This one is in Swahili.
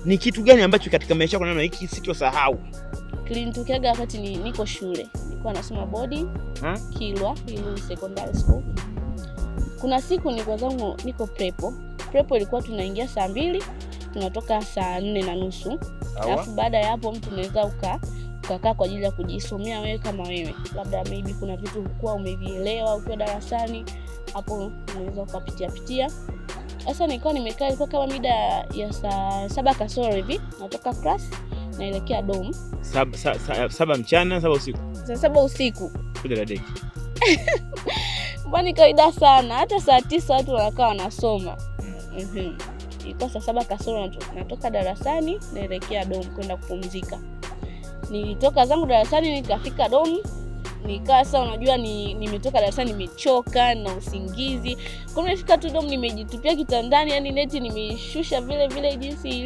Ni kitu gani ambacho katika maisha yako unaona hiki sitosahau? Kilinitokea wakati niko shule. Nilikuwa nasoma boarding Kilwa Secondary School. Kuna siku nilikuwa zangu niko prepo. Prepo ilikuwa tunaingia saa 2, tunatoka saa 4:30. Alafu baada ya hapo mtu unaweza ukakaa kwa ajili ya kujisomea wewe kama wewe. Labda maybe kuna vitu hukua umevielewa ukiwa darasani, hapo unaweza ukapitia. Sasa nilikuwa nimekaa, ilikuwa kama mida ya saa 7 kasoro hivi, natoka class naelekea dorm. 7 mchana, 7 usiku. Saa 7 usiku. Kuja deki. Mbona kawaida sana, hata saa 9 watu wanakaa wanasoma. Ilikuwa saa 7 kasoro natoka darasani naelekea dorm kwenda kupumzika. Nilitoka zangu darasani nikafika dorm. Nikaa sasa unajua nimetoka darasani nimechoka na usingizi. Kwa nini nifika tu dorm nimejitupia kitandani, yani neti nimeshusha vile jinsi